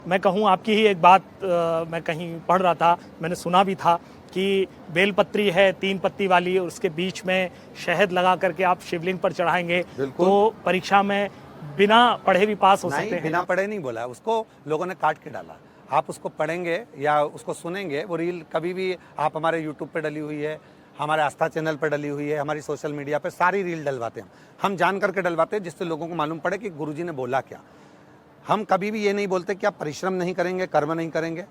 मैं कहूँ आपकी ही एक बात मैं कहीं पढ़ रहा था, मैंने सुना भी था कि बेलपत्री है 3 पत्ती वाली और उसके बीच में शहद लगा करके आप शिवलिंग पर चढ़ाएंगे तो परीक्षा में बिना पढ़े भी पास हो सकते हैं। बिना पढ़े नहीं बोला, उसको लोगों ने काट के डाला। आप उसको पढ़ेंगे या उसको सुनेंगे, वो रील कभी भी आप हमारे यूट्यूब पे डली हुई है, हमारे आस्था चैनल पर डली हुई है, हमारी सोशल मीडिया पे सारी रील डलवाते हैं। हम जान करके डलवाते हैं जिससे लोगों को मालूम पड़े कि गुरुजी ने बोला क्या। हम कभी भी ये नहीं बोलते कि आप परिश्रम नहीं करेंगे, कर्म नहीं करेंगे।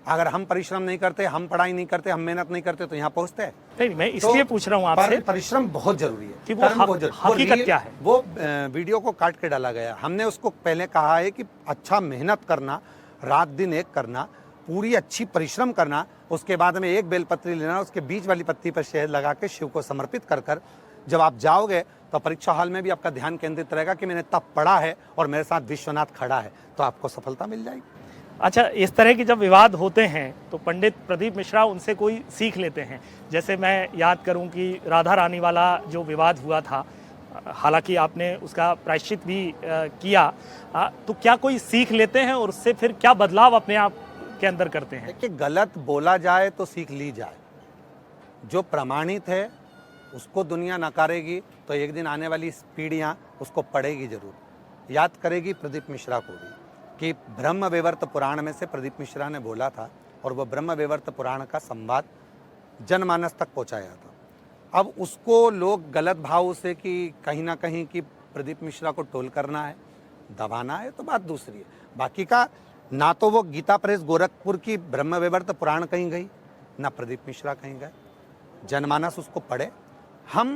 अगर हम परिश्रम नहीं करते, हम पढ़ाई नहीं करते, हम मेहनत नहीं करते तो यहाँ पहुँचते हैं नहीं, मैं इसलिए पूछ रहा हूँ आपसे। परिश्रम बहुत जरूरी है कि वो हकीकत क्या है। वो वीडियो को काट के डाला गया। हमने उसको पहले कहा है कि अच्छा मेहनत करना, रात दिन एक करना, पूरी अच्छी परिश्रम करना, उसके बाद में एक बेलपत्री लेना, उसके बीच वाली पत्ती पर शहद लगा के शिव को समर्पित कर कर जब आप जाओगे तो परीक्षा हॉल में भी आपका ध्यान केंद्रित रहेगा कि मैंने तब पढ़ा है और मेरे साथ विश्वनाथ खड़ा है, तो आपको सफलता मिल जाएगी। अच्छा, इस तरह की जब विवाद होते हैं तो पंडित प्रदीप मिश्रा उनसे कोई सीख लेते हैं। जैसे मैं याद करूं कि राधा रानी वाला जो विवाद हुआ था, हालांकि आपने उसका प्रायश्चित भी किया, तो क्या कोई सीख लेते हैं और उससे फिर क्या बदलाव अपने आप के अंदर करते हैं? देखिए, गलत बोला जाए तो सीख ली जाए, जो प्रमाणित है उसको दुनिया नकारेगी तो एक दिन आने वाली पीढ़ियाँ उसको पढ़ेगी जरूर, याद करेगी प्रदीप मिश्रा को भी कि ब्रह्म वैवर्त पुराण में से प्रदीप मिश्रा ने बोला था और वह ब्रह्म वैवर्त पुराण का संवाद जनमानस तक पहुंचाया था। अब उसको लोग गलत भाव से कि कहीं ना कहीं कि प्रदीप मिश्रा को टोल करना है, दबाना है, तो बात दूसरी है। बाकी का ना तो वो गीता प्रेस गोरखपुर की ब्रह्म वैवर्त पुराण कहीं गई, ना प्रदीप मिश्रा कहीं गए। जनमानस उसको पढ़े। हम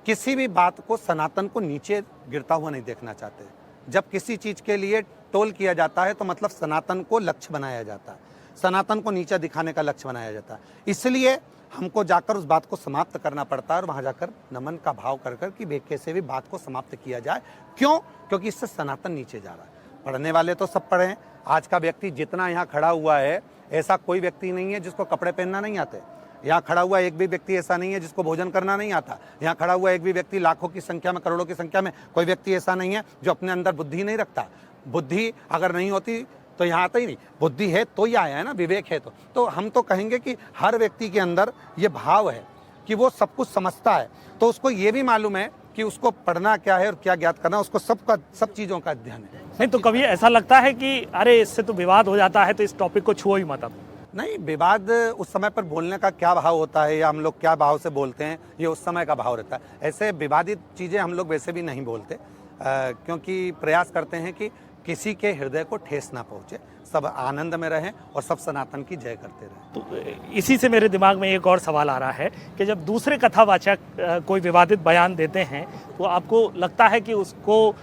किसी भी बात को, सनातन को नीचे गिरता हुआ नहीं देखना चाहते। जब किसी चीज के लिए टोल किया जाता है तो मतलब सनातन को लक्ष्य बनाया जाता है, सनातन को नीचा दिखाने का लक्ष्य बनाया जाता है। इसलिए हमको जाकर उस बात को समाप्त करना पड़ता है और वहां जाकर नमन का भाव कर कर कि कैसे भी बात को समाप्त किया जाए। क्यों? क्योंकि इससे सनातन नीचे जा रहा है। पढ़ने वाले तो सब पढ़े हैं। आज का व्यक्ति जितना यहाँ खड़ा हुआ है, ऐसा कोई व्यक्ति नहीं है जिसको कपड़े पहनना नहीं आते। यहाँ खड़ा हुआ एक भी व्यक्ति ऐसा नहीं है जिसको भोजन करना नहीं आता। यहाँ खड़ा हुआ एक भी व्यक्ति, लाखों की संख्या में, करोड़ों की संख्या में कोई व्यक्ति ऐसा नहीं है जो अपने अंदर बुद्धि नहीं रखता। बुद्धि अगर नहीं होती तो यहाँ आता ही नहीं। बुद्धि है तो ही आया है ना, विवेक है तो हम तो कहेंगे कि हर व्यक्ति के अंदर ये भाव है कि वो सब कुछ समझता है, तो उसको ये भी मालूम है कि उसको पढ़ना क्या है और क्या ज्ञात करना, उसको सब चीज़ों का अध्ययन है। नहीं तो कभी ऐसा लगता है कि अरे इससे तो विवाद हो जाता है तो इस टॉपिक को छुओ ही मत। अब नहीं, विवाद उस समय पर बोलने का क्या भाव होता है या हम लोग क्या भाव से बोलते हैं, ये उस समय का भाव रहता है। ऐसे विवादित चीज़ें हम लोग वैसे भी नहीं बोलते, क्योंकि प्रयास करते हैं कि किसी के हृदय को ठेस ना पहुँचे, सब आनंद में रहें और सब सनातन की जय करते रहें। तो इसी से मेरे दिमाग में एक और सवाल आ रहा है कि जब दूसरे कथावाचक कोई विवादित बयान देते हैं तो आपको लगता है कि उसको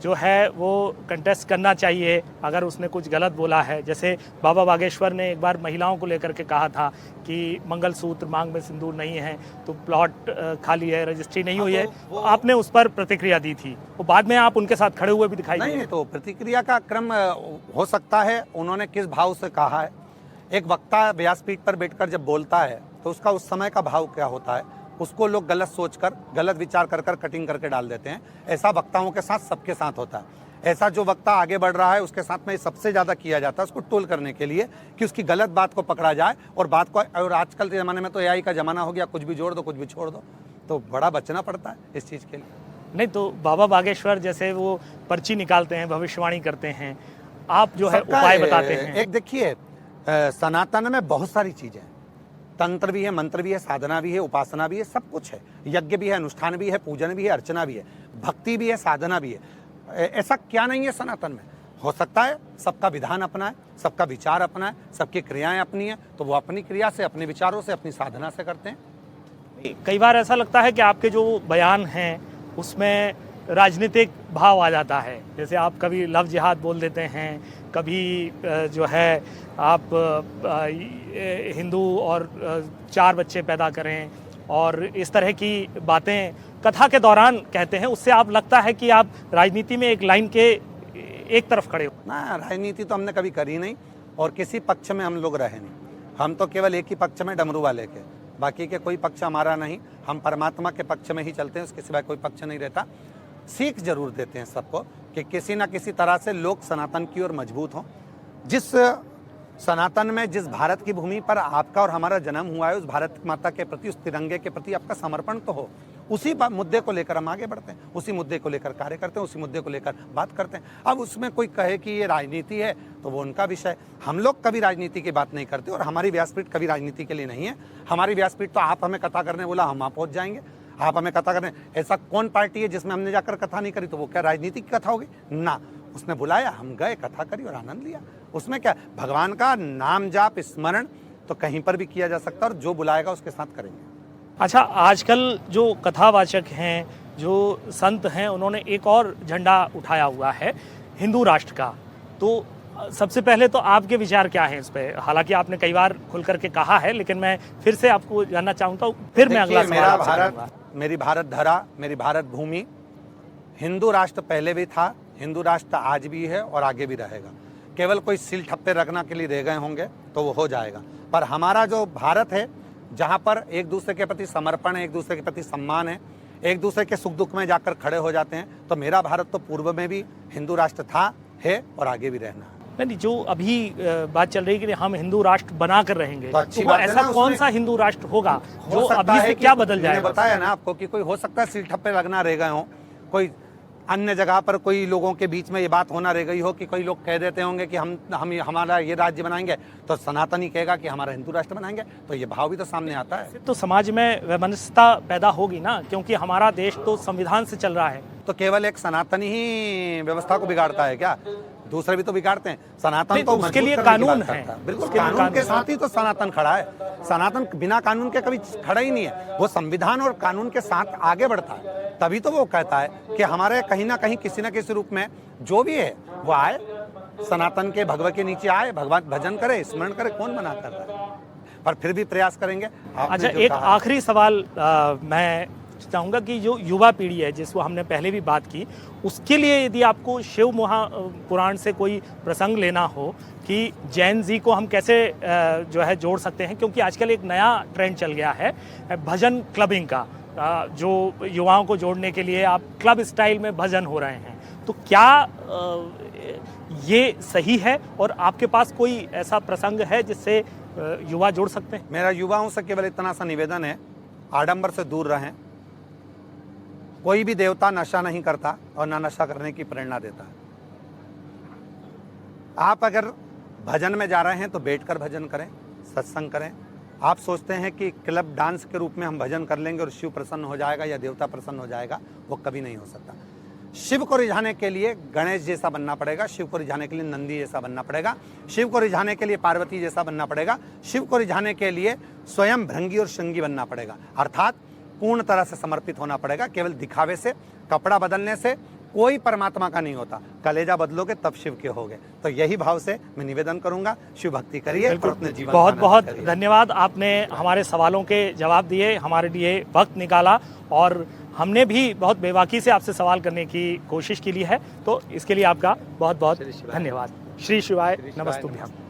जो है वो कंटेस्ट करना चाहिए अगर उसने कुछ गलत बोला है? जैसे बाबा बागेश्वर ने एक बार महिलाओं को लेकर के कहा था कि मंगलसूत्र, मांग में सिंदूर नहीं है तो प्लॉट खाली है, रजिस्ट्री नहीं हुई है, तो आपने उस पर प्रतिक्रिया दी थी। वो बाद में आप उनके साथ खड़े हुए भी दिखाई दिए। नहीं, तो प्रतिक्रिया का क्रम हो सकता है उन्होंने किस भाव से कहा है। एक वक्ता व्यासपीठ पर बैठकर जब बोलता है तो उसका उस समय का भाव क्या होता है, उसको लोग गलत सोचकर, गलत विचार कर कर कटिंग करके डाल देते हैं। ऐसा वक्ताओं के साथ सबके साथ होता है। ऐसा जो वक्ता आगे बढ़ रहा है उसके साथ में सबसे ज़्यादा किया जाता है, उसको टोल करने के लिए कि उसकी गलत बात को पकड़ा जाए और बात को। और आजकल के ज़माने में तो एआई का ज़माना हो गया, कुछ भी जोड़ दो, कुछ भी छोड़ दो, तो बड़ा बचना पड़ता है इस चीज़ के लिए। नहीं तो बाबा बागेश्वर जैसे वो पर्ची निकालते हैं, भविष्यवाणी करते हैं, आप जो है उपाय बताते हैं। एक देखिए, सनातन में बहुत सारी चीज़ें हैं। तंत्र भी है, मंत्र भी है, साधना भी है, उपासना भी है, सब कुछ है। यज्ञ भी है, अनुष्ठान भी है, पूजन भी है, अर्चना भी है, भक्ति भी है, साधना भी है। ऐसा क्या नहीं है सनातन में? हो सकता है सबका विधान अपना है, सबका विचार अपना है, सबकी क्रियाएं अपनी है, तो वो अपनी क्रिया से, अपने विचारों से, अपनी साधना से करते हैं। कई बार ऐसा लगता है कि आपके जो बयान हैं उसमें राजनीतिक भाव आ जाता है। जैसे आप कभी लव जिहाद बोल देते हैं, कभी जो है आप हिंदू और 4 बच्चे पैदा करें और इस तरह की बातें कथा के दौरान कहते हैं। उससे आप लगता है कि आप राजनीति में एक लाइन के एक तरफ खड़े हो। ना, राजनीति तो हमने कभी करी नहीं और किसी पक्ष में हम लोग रहे नहीं। हम तो केवल एक ही पक्ष में, डमरू वाले के, बाकी के कोई पक्ष हमारा नहीं। हम परमात्मा के पक्ष में ही चलते हैं, उसके सिवाय कोई पक्ष नहीं रहता। सीख जरूर देते हैं सबको कि किसी न किसी तरह से लोग सनातन की ओर मजबूत हों। जिस सनातन में, जिस भारत की भूमि पर आपका और हमारा जन्म हुआ है, उस भारत माता के प्रति, उस तिरंगे के प्रति आपका समर्पण तो हो। उसी मुद्दे को लेकर हम आगे बढ़ते हैं, उसी मुद्दे को लेकर कार्य करते हैं, उसी मुद्दे को लेकर बात करते हैं। अब उसमें कोई कहे कि ये राजनीति है तो वो उनका विषय। हम लोग कभी राजनीति की बात नहीं करते और हमारी व्यासपीठ कभी राजनीति के लिए नहीं है। हमारी व्यासपीठ तो आप हमें कथा करने बोला, हम वहाँ पहुँच जाएंगे। आप हमें कथा करने, ऐसा कौन पार्टी है जिसमें हमने जाकर कथा नहीं करी? तो वो क्या राजनीति की कथा होगी? ना, उसने बुलाया, हम गए, कथा करी और आनंद लिया। उसमें क्या, भगवान का नाम जाप स्मरण तो कहीं पर भी किया जा सकता है और जो बुलाएगा उसके साथ करेंगे। अच्छा, आजकल जो कथावाचक हैं, जो संत हैं, उन्होंने एक और झंडा उठाया हुआ है हिंदू राष्ट्र का। तो सबसे पहले तो आपके विचार क्या हैं इस पे? हालांकि आपने कई बार खुल करके कहा है, लेकिन मैं फिर से आपको जानना चाहूँगा, फिर मैं अगला मेरा भारत, मेरी भारत धरा, मेरी भारत भूमि, हिंदू राष्ट्र पहले भी था, हिंदू राष्ट्र आज भी है और आगे भी रहेगा। केवल कोई सिल ठप्पे रखना के लिए रह गए होंगे तो वो हो जाएगा, पर हमारा जो भारत है, जहाँ पर एक दूसरे के प्रति समर्पण है, एक दूसरे के प्रति सम्मान है, एक दूसरे के सुख दुख में जाकर खड़े हो जाते हैं, तो मेरा भारत तो पूर्व में भी हिंदू राष्ट्र था, है और आगे भी रहना है। नहीं, जो अभी बात चल रही है कि हम हिंदू राष्ट्र बना कर रहेंगे, तो वो ऐसा कौन सा हिंदू राष्ट्र होगा जो अभी से क्या बदल जाएगा? मैंने बताया ना आपको कि कोई हो सकता है सिल ठप्पे लगना रह गए हों, कोई अन्य जगह पर कोई लोगों के बीच में ये बात होना रह गई हो कि कोई लोग कह देते होंगे कि हम हमारा ये राज्य बनाएंगे तो सनातनी कहेगा कि हमारा हिंदू राष्ट्र बनाएंगे, तो ये भाव भी तो सामने आता है। तो समाज में वैमनस्यता पैदा होगी ना, क्योंकि हमारा देश तो संविधान से चल रहा है। तो केवल एक सनातनी ही व्यवस्था को बिगाड़ता है क्या? दूसरे भी तो बिगाड़ते हैं। सनातन तो उसके लिए कानून है, बिल्कुल कानून के साथ ही तो सनातन खड़ा है। सनातन बिना कानून के कभी खड़ा ही नहीं है, वो संविधान और कानून के साथ आगे बढ़ता है। तभी तो वो कहता है कि हमारे कहीं ना कहीं किसी न किसी रूप में जो भी है वो आए, सनातन के भगवा के नीचे आए, भगवान भजन करे, स्मरण करे, कौन मना कर रहा है? पर फिर भी प्रयास करेंगे। अच्छा, एक आखिरी सवाल मैं चाहूँगा कि जो युवा पीढ़ी है, जिसको हमने पहले भी बात की, उसके लिए यदि आपको शिव महापुराण से कोई प्रसंग लेना हो कि जैन जी को हम कैसे जो है जोड़ सकते हैं, क्योंकि आजकल एक नया ट्रेंड चल गया है भजन क्लबिंग का, जो युवाओं को जोड़ने के लिए आप क्लब स्टाइल में भजन हो रहे हैं, तो क्या ये सही है और आपके पास कोई ऐसा प्रसंग है जिससे युवा जोड़ सकते हैं? मेरा युवाओं से केवल इतना सा निवेदन है, आडंबर से दूर रहें। कोई भी देवता नशा नहीं करता और ना नशा करने की प्रेरणा देता है। आप अगर भजन में जा रहे हैं तो बैठकर भजन करें, सत्संग करें। आप सोचते हैं कि क्लब डांस के रूप में हम भजन कर लेंगे और शिव प्रसन्न हो जाएगा या देवता प्रसन्न हो जाएगा, वो कभी नहीं हो सकता। शिव को रिझाने के लिए गणेश जैसा बनना पड़ेगा, शिव को रिझाने के लिए नंदी जैसा बनना पड़ेगा, शिव को रिझाने के लिए पार्वती जैसा बनना पड़ेगा, शिव को रिझाने के लिए स्वयं भृंगी और श्रृंगी बनना पड़ेगा। अर्थात पूर्ण तरह से समर्पित होना पड़ेगा। केवल दिखावे से, कपड़ा बदलने से कोई परमात्मा का नहीं होता। कलेजा बदलोगे तब शिव के होगे। तो यही भाव से मैं निवेदन करूंगा, शिव भक्ति करिए और अपने जीवन बहुत बहुत धन्यवाद। आपने हमारे सवालों के जवाब दिए, हमारे लिए वक्त निकाला और हमने भी बहुत बेबाकी से आपसे सवाल करने की कोशिश की ली है, तो इसके लिए आपका बहुत बहुत धन्यवाद। श्री शिवाय नमस्तुभ्यम।